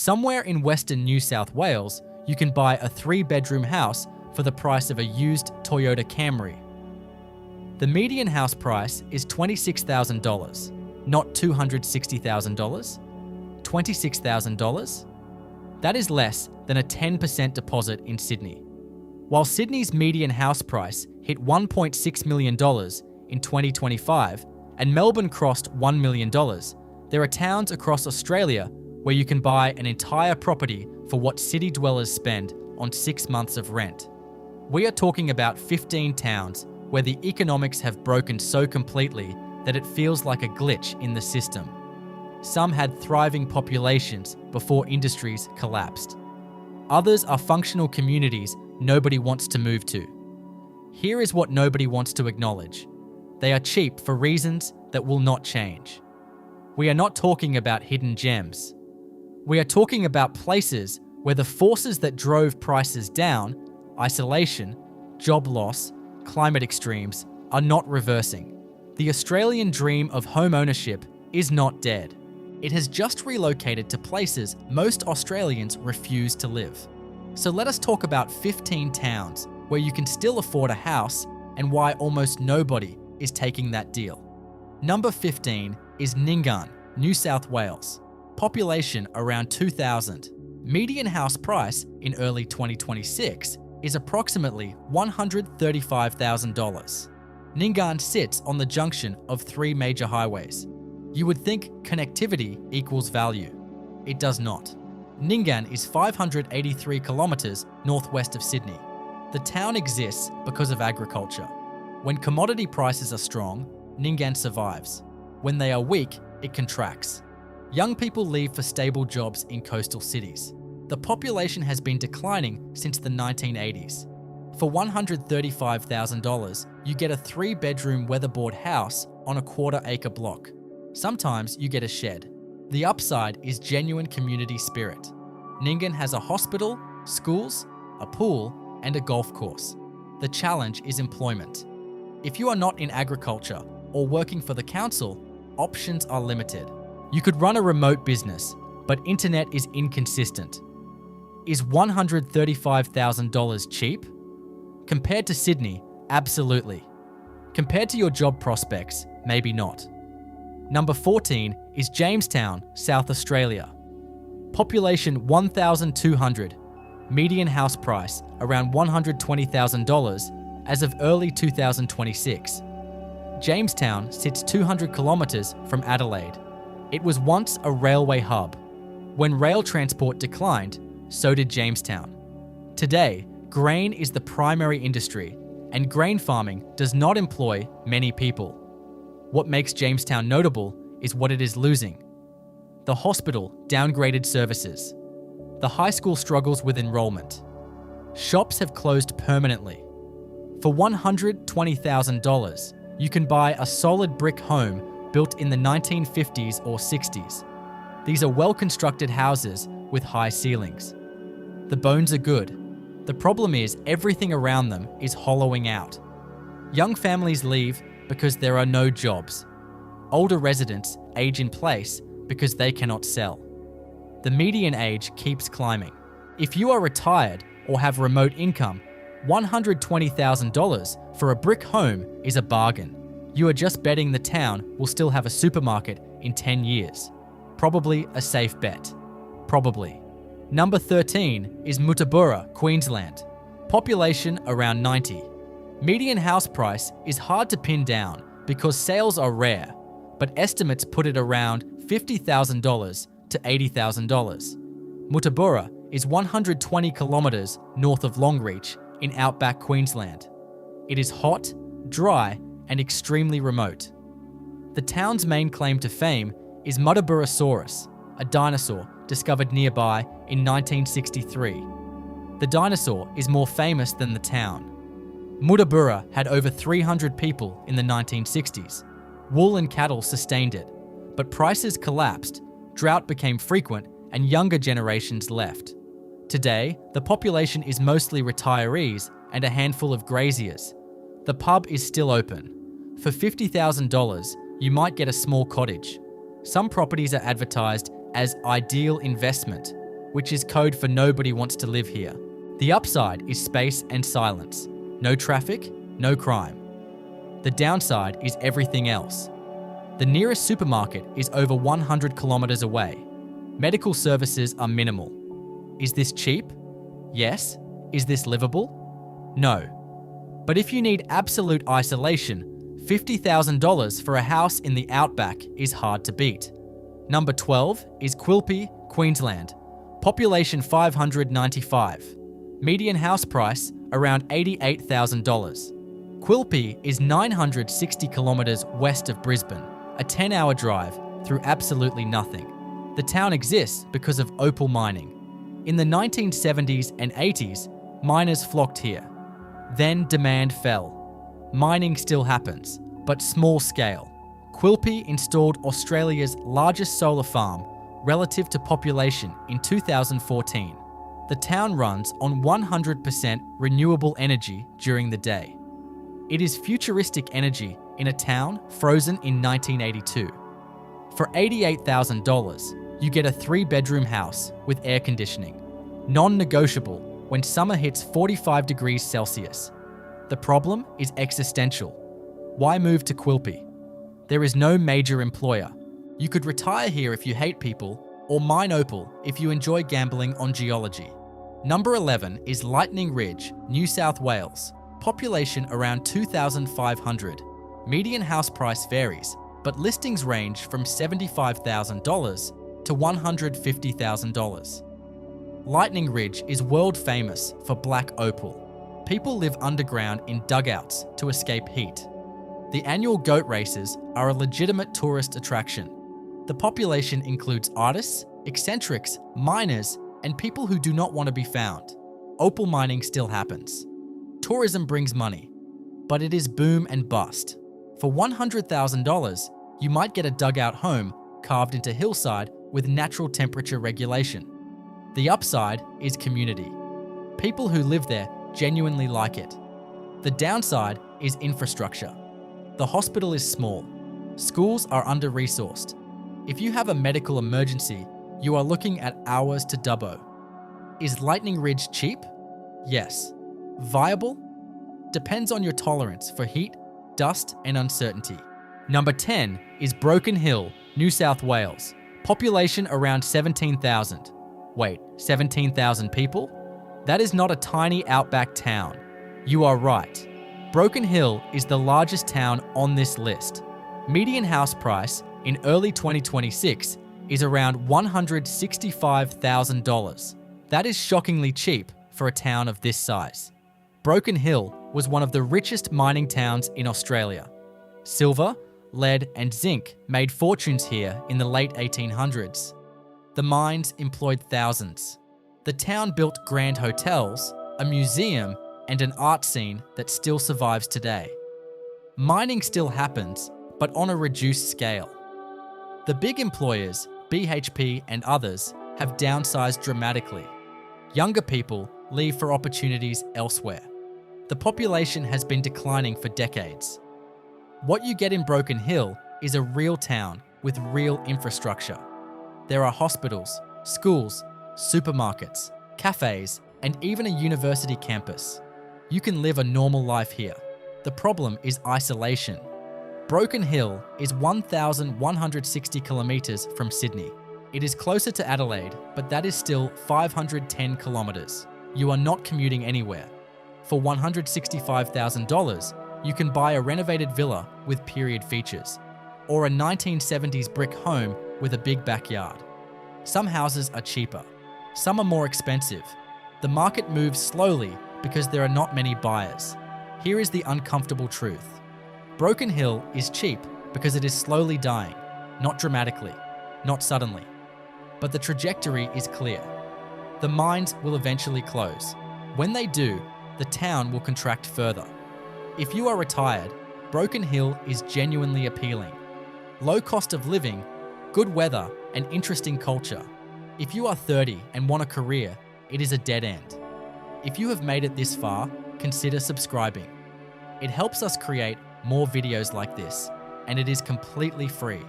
Somewhere in Western New South Wales, you can buy a 3-bedroom house for the price of a used Toyota Camry. The median house price is $26,000, not $260,000. $26,000? That is less than a 10% deposit in Sydney. While Sydney's median house price hit $1.6 million in 2025 and Melbourne crossed $1 million, there are towns across Australia where you can buy an entire property for what city dwellers spend on 6 months of rent. We are talking about 15 towns where the economics have broken so completely that it feels like a glitch in the system. Some had thriving populations before industries collapsed. Others are functional communities nobody wants to move to. Here is what nobody wants to acknowledge. They are cheap for reasons that will not change. We are not talking about hidden gems. We are talking about places where the forces that drove prices down, isolation, job loss, climate extremes, are not reversing. The Australian dream of home ownership is not dead. It has just relocated to places most Australians refuse to live. So let us talk about 15 towns where you can still afford a house and why almost nobody is taking that deal. Number 15 is Nyngan, New South Wales. Population around 2,000. Median house price in early 2026 is approximately $135,000. Nyngan sits on the junction of 3 major highways. You would think connectivity equals value. It does not. Nyngan is 583 kilometres northwest of Sydney. The town exists because of agriculture. When commodity prices are strong, Nyngan survives. When they are weak, it contracts. Young people leave for stable jobs in coastal cities. The population has been declining since the 1980s. For $135,000, you get a 3-bedroom weatherboard house on a 1/4-acre block. Sometimes you get a shed. The upside is genuine community spirit. Nyngan has a hospital, schools, a pool, and a golf course. The challenge is employment. If you are not in agriculture or working for the council, options are limited. You could run a remote business, but internet is inconsistent. Is $135,000 cheap? Compared to Sydney, absolutely. Compared to your job prospects, maybe not. Number 14 is Jamestown, South Australia. Population 1,200. Median house price around $120,000 as of early 2026. Jamestown sits 200 kilometres from Adelaide. It was once a railway hub. When rail transport declined, so did Jamestown. Today, grain is the primary industry, and grain farming does not employ many people. What makes Jamestown notable is what it is losing. The hospital downgraded services. The high school struggles with enrolment. Shops have closed permanently. For $120,000, you can buy a solid brick home built in the 1950s or 60s. These are well-constructed houses with high ceilings. The bones are good. The problem is everything around them is hollowing out. Young families leave because there are no jobs. Older residents age in place because they cannot sell. The median age keeps climbing. If you are retired or have remote income, $120,000 for a brick home is a bargain. You are just betting the town will still have a supermarket in 10 years. Probably a safe bet. Probably. Number 13 is Muttaburra, Queensland. Population around 90. Median house price is hard to pin down because sales are rare, but estimates put it around $50,000 to $80,000. Muttaburra is 120 kilometres north of Longreach in outback Queensland. It is hot, dry, and extremely remote. The town's main claim to fame is Muttaburrasaurus, a dinosaur discovered nearby in 1963. The dinosaur is more famous than the town. Muttaburra had over 300 people in the 1960s. Wool and cattle sustained it, but prices collapsed, drought became frequent, and younger generations left. Today, the population is mostly retirees and a handful of graziers. The pub is still open. For $50,000, you might get a small cottage. Some properties are advertised as ideal investment. which is code for nobody wants to live here. The upside is space and silence. No traffic, no crime. The downside is everything else. The nearest supermarket is over 100 kilometers away. Medical services are minimal. Is this cheap? Yes. Is this livable? No. But if you need absolute isolation, $50,000 for a house in the outback is hard to beat. Number 12 is Quilpie, Queensland. Population 595. Median house price around $88,000. Quilpie is 960 kilometers west of Brisbane, a 10-hour drive through absolutely nothing. The town exists because of opal mining. In the 1970s and 80s, miners flocked here. Then demand fell. Mining still happens, but small scale. Quilpie installed Australia's largest solar farm relative to population in 2014. The town runs on 100% renewable energy during the day. It is futuristic energy in a town frozen in 1982. For $88,000, you get a 3-bedroom house with air conditioning. Non-negotiable when summer hits 45 degrees Celsius. The problem is existential. Why move to Quilpie? There is no major employer. You could retire here if you hate people, or mine opal if you enjoy gambling on geology. Number 11 is Lightning Ridge, New South Wales. Population around 2,500. Median house price varies, but listings range from $75,000 to $150,000. Lightning Ridge is world famous for black opal. People live underground in dugouts to escape heat. The annual goat races are a legitimate tourist attraction. The population includes artists, eccentrics, miners, and people who do not want to be found. Opal mining still happens. Tourism brings money, but it is boom and bust. For $100,000, you might get a dugout home carved into hillside with natural temperature regulation. The upside is community. People who live there genuinely like it. The downside is infrastructure. The hospital is small. Schools are under-resourced. If you have a medical emergency, you are looking at hours to Dubbo. Is Lightning Ridge cheap? Yes. Viable? Depends on your tolerance for heat, dust, and uncertainty. Number 10 is Broken Hill, New South Wales. Population around 17,000. Wait, 17,000 people? That is not a tiny outback town. You are right. Broken Hill is the largest town on this list. Median house price in early 2026 is around $165,000. That is shockingly cheap for a town of this size. Broken Hill was one of the richest mining towns in Australia. Silver, lead, and zinc made fortunes here in the late 1800s. The mines employed thousands. The town built grand hotels, a museum, and an art scene that still survives today. Mining still happens, but on a reduced scale. The big employers, BHP and others, have downsized dramatically. Younger people leave for opportunities elsewhere. The population has been declining for decades. What you get in Broken Hill is a real town with real infrastructure. There are hospitals, schools, supermarkets, cafes, and even a university campus. You can live a normal life here. The problem is isolation. Broken Hill is 1,160 kilometers from Sydney. It is closer to Adelaide, but that is still 510 kilometers. You are not commuting anywhere. For $165,000, you can buy a renovated villa with period features, or a 1970s brick home with a big backyard. Some houses are cheaper. Some are more expensive. The market moves slowly because there are not many buyers. Here is the uncomfortable truth. Broken Hill is cheap because it is slowly dying, not dramatically, not suddenly. But the trajectory is clear. The mines will eventually close. When they do, the town will contract further. If you are retired, Broken Hill is genuinely appealing. Low cost of living, good weather, and interesting culture. If you are 30 and want a career, it is a dead end. If you have made it this far, consider subscribing. It helps us create more videos like this, and it is completely free.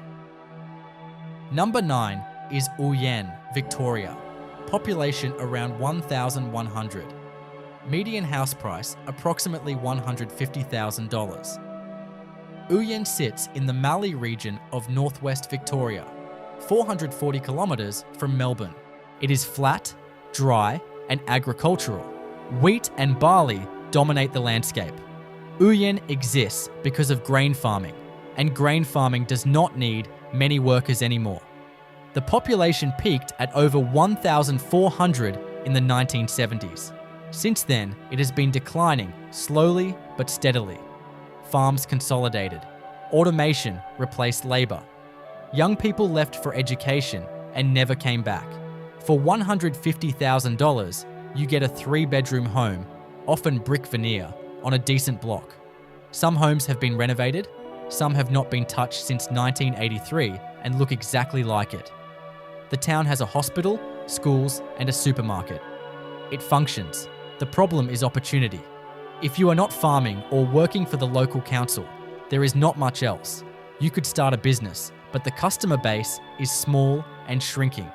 Number 9 is Ouyen, Victoria. population around 1,100. Median house price approximately $150,000. Ouyen sits in the Mallee region of northwest Victoria, 440 kilometres from Melbourne. It is flat, dry, and agricultural. Wheat and barley dominate the landscape. Ouyen exists because of grain farming, and grain farming does not need many workers anymore. The population peaked at over 1,400 in the 1970s. Since then, it has been declining slowly but steadily. Farms consolidated. Automation replaced labour. Young people left for education and never came back. For $150,000, you get a 3-bedroom home, often brick veneer, on a decent block. Some homes have been renovated, some have not been touched since 1983 and look exactly like it. The town has a hospital, schools, and a supermarket. It functions. The problem is opportunity. If you are not farming or working for the local council, there is not much else. You could start a business, but the customer base is small and shrinking.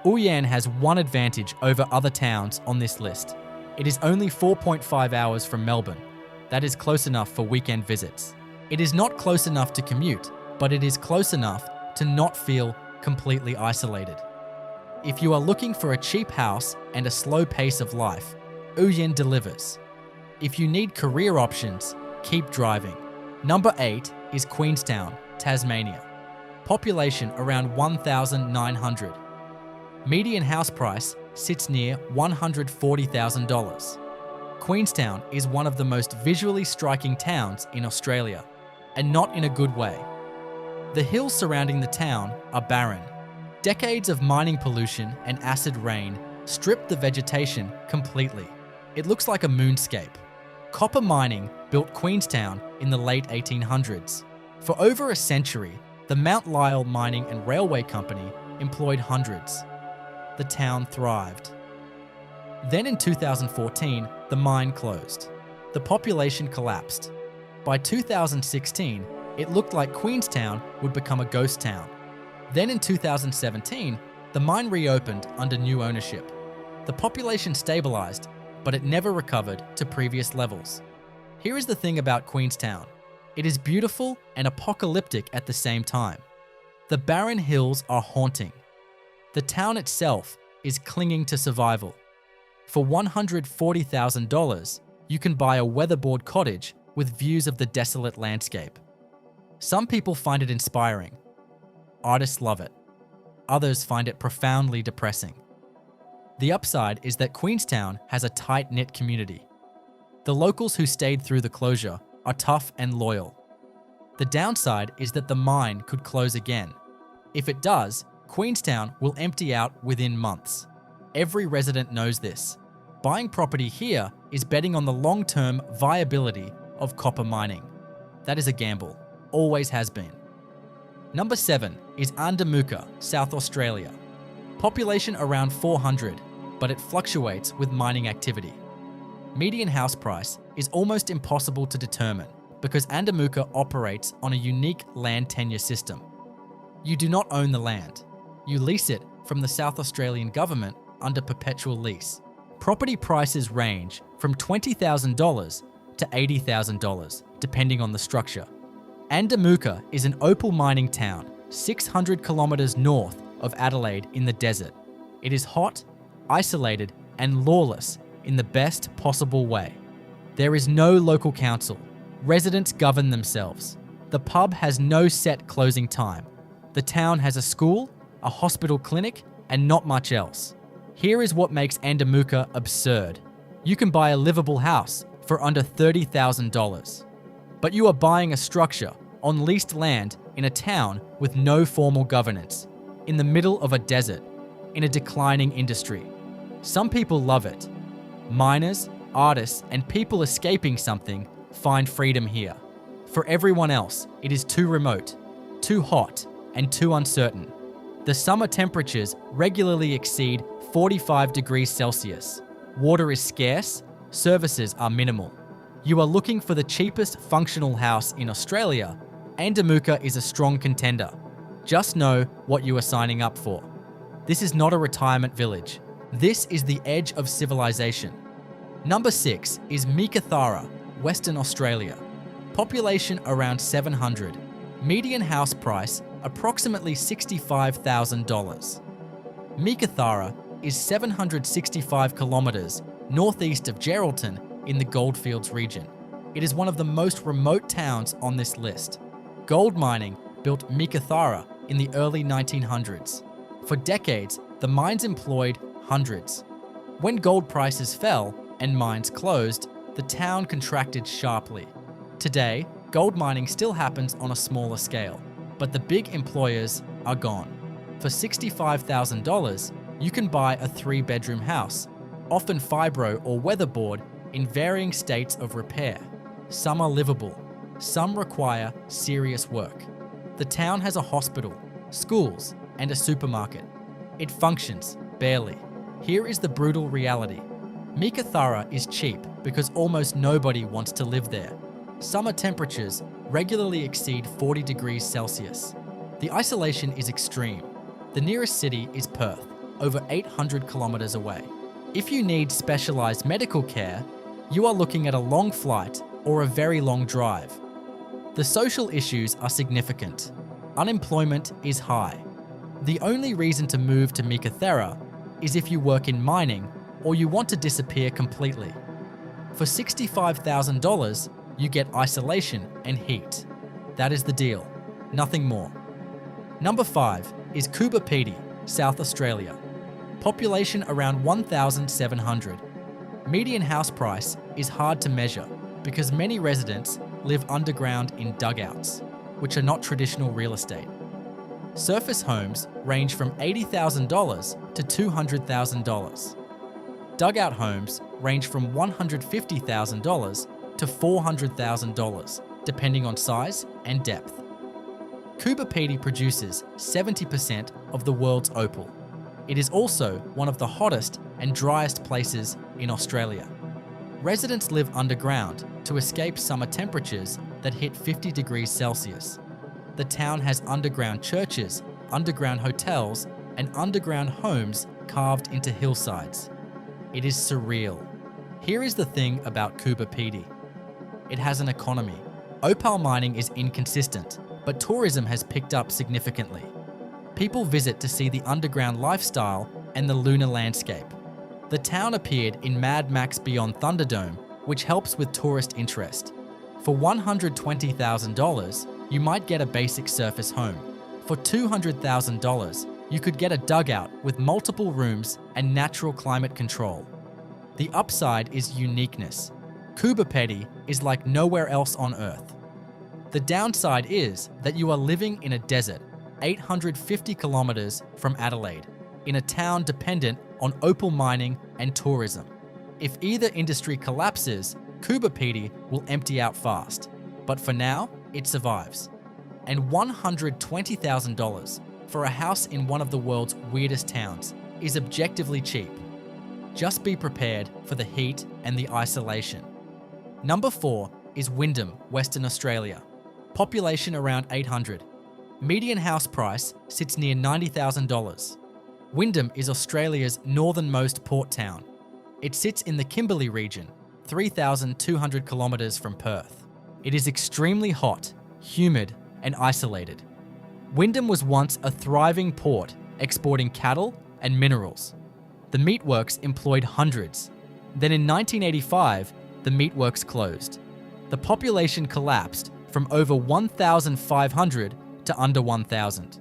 Ouyen has one advantage over other towns on this list. It is only 4.5 hours from Melbourne. That is close enough for weekend visits. It is not close enough to commute, but it is close enough to not feel completely isolated. If you are looking for a cheap house and a slow pace of life, Ouyen delivers. If you need career options, keep driving. Number 8 is Queenstown, Tasmania. Population around 1,900. Median house price sits near $140,000. Queenstown is one of the most visually striking towns in Australia, and not in a good way. The hills surrounding the town are barren. Decades of mining pollution and acid rain stripped the vegetation completely. It looks like a moonscape. Copper mining built Queenstown in the late 1800s. For over a century, the Mount Lyell Mining and Railway Company employed hundreds. The town thrived. Then in 2014, the mine closed. The population collapsed. By 2016, it looked like Queenstown would become a ghost town. Then in 2017, the mine reopened under new ownership. The population stabilized, but it never recovered to previous levels. Here is the thing about Queenstown. It is beautiful and apocalyptic at the same time. The barren hills are haunting. The town itself is clinging to survival. For $140,000, you can buy a weatherboard cottage with views of the desolate landscape. Some people find it inspiring. Artists love it. Others find it profoundly depressing. The upside is that Queenstown has a tight-knit community. The locals who stayed through the closure are tough and loyal. The downside is that the mine could close again. If it does, Queenstown will empty out within months. Every resident knows this. Buying property here is betting on the long-term viability of copper mining. That is a gamble. Always has been. Number 7 is Andamooka, South Australia. Population around 400, but it fluctuates with mining activity. Median house price is almost impossible to determine because Andamooka operates on a unique land tenure system. You do not own the land. You lease it from the South Australian government under perpetual lease. Property prices range from $20,000 to $80,000, depending on the structure. Andamooka is an opal mining town, 600 kilometres north of Adelaide in the desert. It is hot, isolated, and lawless in the best possible way. There is no local council. Residents govern themselves. The pub has no set closing time. The town has a school, a hospital clinic, and not much else. Here is what makes Andamooka absurd. You can buy a livable house for under $30,000. But you are buying a structure on leased land in a town with no formal governance, in the middle of a desert, in a declining industry. Some people love it. Miners, artists, and people escaping something find freedom here. For everyone else, it is too remote, too hot, and too uncertain. The summer temperatures regularly exceed 45 degrees Celsius. Water is scarce, services are minimal. You are looking for the cheapest functional house in Australia, Andamooka is a strong contender. Just know what you are signing up for. This is not a retirement village. This is the edge of civilization. Number 6 is Meekatharra, Western Australia. Population around 700. Median house price approximately $65,000. Meekatharra is 765 kilometres northeast of Geraldton in the Goldfields region. It is one of the most remote towns on this list. Gold mining built Meekatharra in the early 1900s. For decades, the mines employed hundreds. When gold prices fell and mines closed, the town contracted sharply. Today, gold mining still happens on a smaller scale, but the big employers are gone. For $65,000, you can buy a 3-bedroom house, often fibro or weatherboard, in varying states of repair. Some are livable, some require serious work. The town has a hospital, schools, and a supermarket. It functions barely. Here is the brutal reality. Meekatharra is cheap because almost nobody wants to live there. Summer temperatures regularly exceed 40 degrees Celsius. The isolation is extreme. The nearest city is Perth, over 800 kilometers away. If you need specialized medical care, you are looking at a long flight or a very long drive. The social issues are significant. Unemployment is high. The only reason to move to Meekatharra is if you work in mining or you want to disappear completely. For $65,000, you get isolation and heat. That is the deal. Nothing more. Number 5 is Coober, Pedy, South Australia. Population around 1,700. Median house price is hard to measure because many residents live underground in dugouts, which are not traditional real estate. Surface homes range from $80,000 to $200,000. Dugout homes range from $150,000 to $400,000, depending on size and depth. Coober, Pedy produces 70% of the world's opal. It is also one of the hottest and driest places in Australia. Residents live underground to escape summer temperatures that hit 50 degrees Celsius. The town has underground churches, underground hotels, and underground homes carved into hillsides. It is surreal. Here is the thing about Coober, Pedy. It has an economy. Opal mining is inconsistent, but tourism has picked up significantly. People visit to see the underground lifestyle and the lunar landscape. The town appeared in Mad Max Beyond Thunderdome, which helps with tourist interest. For $120,000, you might get a basic surface home. For $200,000, you could get a dugout with multiple rooms and natural climate control. The upside is uniqueness. Coober, Pedy is like nowhere else on Earth. The downside is that you are living in a desert, 850 kilometers from Adelaide, in a town dependent on opal mining and tourism. If either industry collapses, Coober, Pedy will empty out fast. But for now, it survives. And $120,000 for a house in one of the world's weirdest towns is objectively cheap. Just be prepared for the heat and the isolation. Number 4 is Wyndham, Western Australia. Population around 800. Median house price sits near $90,000. Wyndham is Australia's northernmost port town. It sits in the Kimberley region, 3,200 kilometres from Perth. It is extremely hot, humid, and isolated. Wyndham was once a thriving port exporting cattle and minerals. The meatworks employed hundreds. Then in 1985, the meatworks closed. The population collapsed from over 1,500 to under 1,000.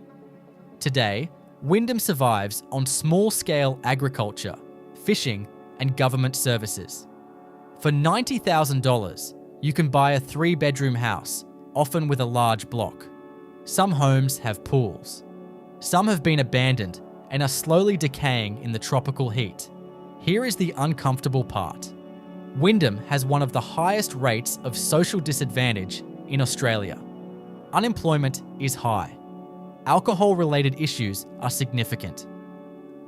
Today, Wyndham survives on small-scale agriculture, fishing, and government services. For $90,000, you can buy a 3-bedroom house, often with a large block. Some homes have pools. Some have been abandoned and are slowly decaying in the tropical heat. Here is the uncomfortable part. Wyndham has one of the highest rates of social disadvantage in Australia. Unemployment is high. Alcohol-related issues are significant.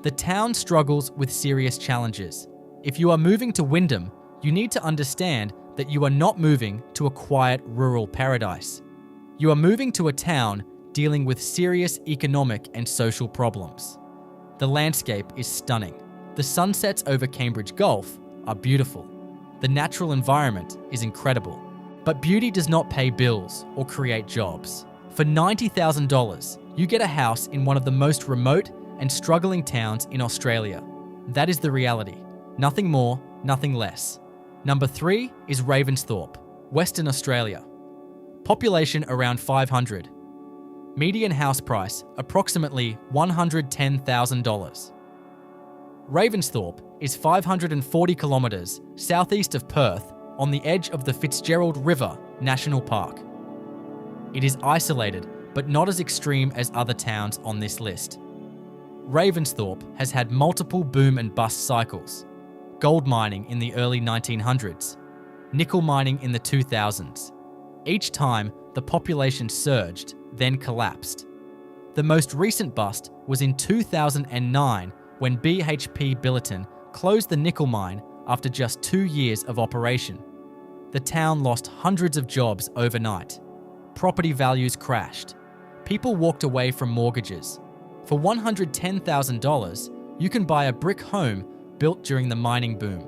The town struggles with serious challenges. If you are moving to Wyndham, you need to understand that you are not moving to a quiet rural paradise. You are moving to a town dealing with serious economic and social problems. The landscape is stunning. The sunsets over Cambridge Gulf are beautiful. The natural environment is incredible. But beauty does not pay bills or create jobs. For $90,000, you get a house in one of the most remote and struggling towns in Australia. That is the reality. Nothing more, nothing less. Number 3 is Ravensthorpe, Western Australia. Population around 500. Median house price approximately $110,000. Ravensthorpe is 540 kilometres southeast of Perth on the edge of the Fitzgerald River National Park. It is isolated but not as extreme as other towns on this list. Ravensthorpe has had multiple boom and bust cycles. Gold mining in the early 1900s, nickel mining in the 2000s. Each time, the population surged, then collapsed. The most recent bust was in 2009 when BHP Billiton closed the nickel mine after just 2 years of operation. The town lost hundreds of jobs overnight. Property values crashed. People walked away from mortgages. For $110,000, you can buy a brick home built during the mining boom.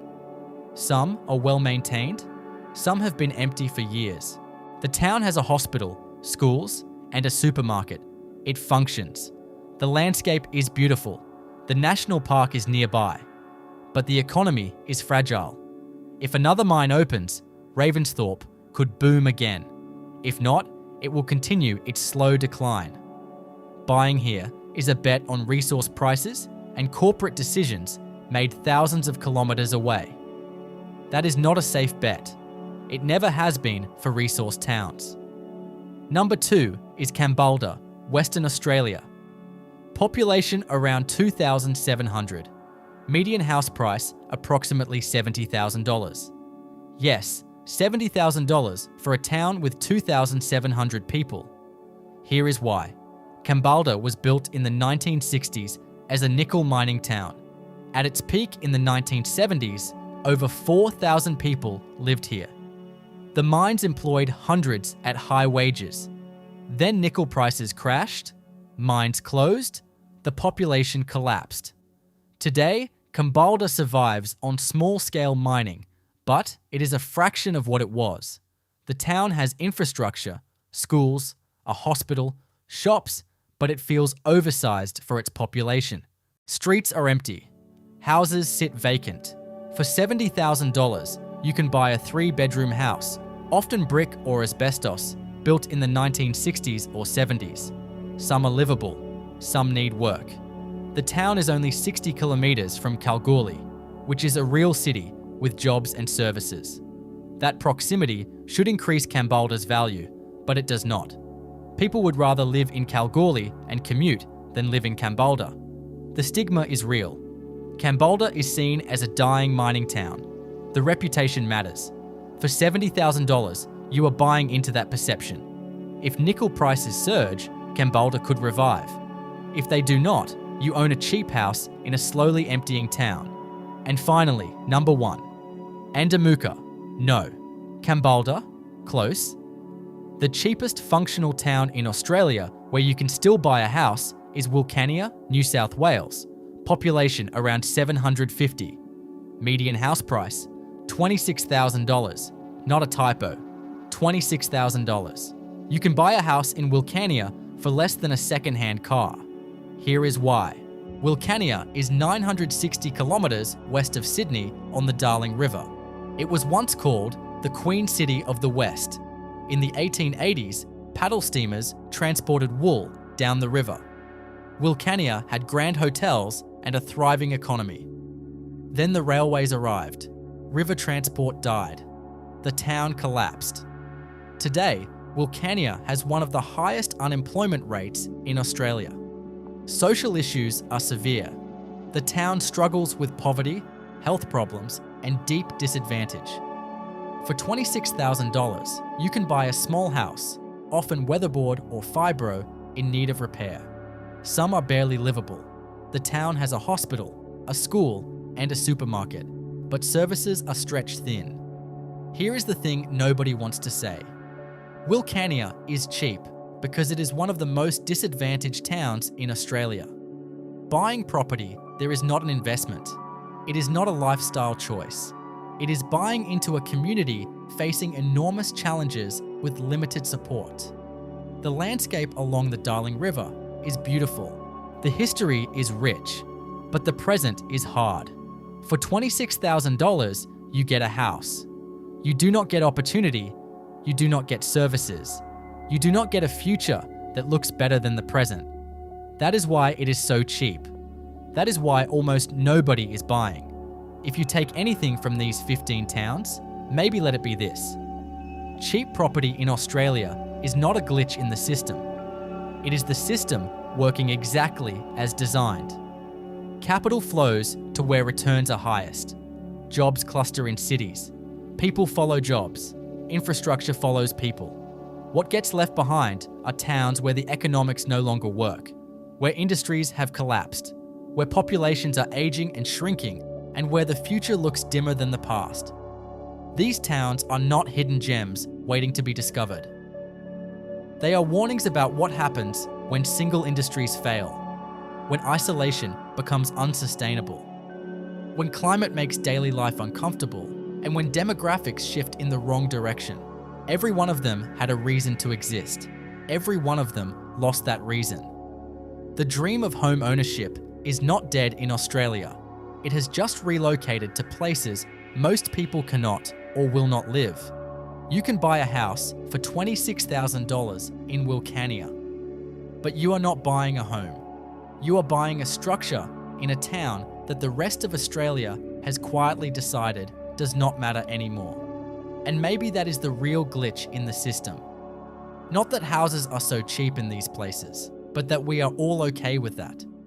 Some are well maintained, some have been empty for years. The town has a hospital, schools, and a supermarket. It functions. The landscape is beautiful. The national park is nearby. But the economy is fragile. If another mine opens, Ravensthorpe could boom again. If not, it will continue its slow decline. Buying here is a bet on resource prices and corporate decisions made thousands of kilometres away. That is not a safe bet. It never has been for resource towns. Number 2 is Kambalda, Western Australia. Population around 2,700. Median house price approximately $70,000. Yes, $70,000 for a town with 2,700 people. Here is why. Kambalda was built in the 1960s as a nickel mining town. At its peak in the 1970s, over 4,000 people lived here. The mines employed hundreds at high wages. Then nickel prices crashed, mines closed, the population collapsed. Today, Kambalda survives on small-scale mining, but it is a fraction of what it was. The town has infrastructure, schools, a hospital, shops, but it feels oversized for its population. Streets are empty. Houses sit vacant. For $70,000, you can buy a 3-bedroom house, often brick or asbestos, built in the 1960s or 70s. Some are livable, some need work. The town is only 60 kilometres from Kalgoorlie, which is a real city with jobs and services. That proximity should increase Kambalda's value, but it does not. People would rather live in Kalgoorlie and commute than live in Kambalda. The stigma is real. Kambalda is seen as a dying mining town. The reputation matters. For $70,000, you are buying into that perception. If nickel prices surge, Kambalda could revive. If they do not, you own a cheap house in a slowly emptying town. And finally, number 1. Andamooka, no. Kambalda, close. The cheapest functional town in Australia where you can still buy a house is Wilcannia, New South Wales. Population around 750. Median house price, $26,000. Not a typo, $26,000. You can buy a house in Wilcannia for less than a second-hand car. Here is why. Wilcannia is 960 kilometres west of Sydney on the Darling River. It was once called the Queen City of the West. In the 1880s, paddle steamers transported wool down the river. Wilcannia had grand hotels and a thriving economy. Then the railways arrived. River transport died. The town collapsed. Today, Wilcannia has one of the highest unemployment rates in Australia. Social issues are severe. The town struggles with poverty, health problems, and deep disadvantage. For $26,000, you can buy a small house, often weatherboard or fibro, in need of repair. Some are barely livable. The town has a hospital, a school, and a supermarket, but services are stretched thin. Here is the thing nobody wants to say. Wilcannia is cheap because it is one of the most disadvantaged towns in Australia. Buying property, there is not an investment. It is not a lifestyle choice. It is buying into a community facing enormous challenges with limited support. The landscape along the Darling River is beautiful. The history is rich, but the present is hard. For $26,000, you get a house. You do not get opportunity. You do not get services. You do not get a future that looks better than the present. That is why it is so cheap. That is why almost nobody is buying. If you take anything from these 15 towns, maybe let it be this. Cheap property in Australia is not a glitch in the system. It is the system working exactly as designed. Capital flows to where returns are highest. Jobs cluster in cities. People follow jobs. Infrastructure follows people. What gets left behind are towns where the economics no longer work, where industries have collapsed, where populations are aging and shrinking, and where the future looks dimmer than the past. These towns are not hidden gems waiting to be discovered. They are warnings about what happens when single industries fail, when isolation becomes unsustainable, when climate makes daily life uncomfortable, and when demographics shift in the wrong direction. Every one of them had a reason to exist. Every one of them lost that reason. The dream of home ownership is not dead in Australia. It has just relocated to places most people cannot or will not live. You can buy a house for $26,000 in Wilcannia, but you are not buying a home. You are buying a structure in a town that the rest of Australia has quietly decided does not matter anymore. And maybe that is the real glitch in the system. Not that houses are so cheap in these places, but that we are all okay with that.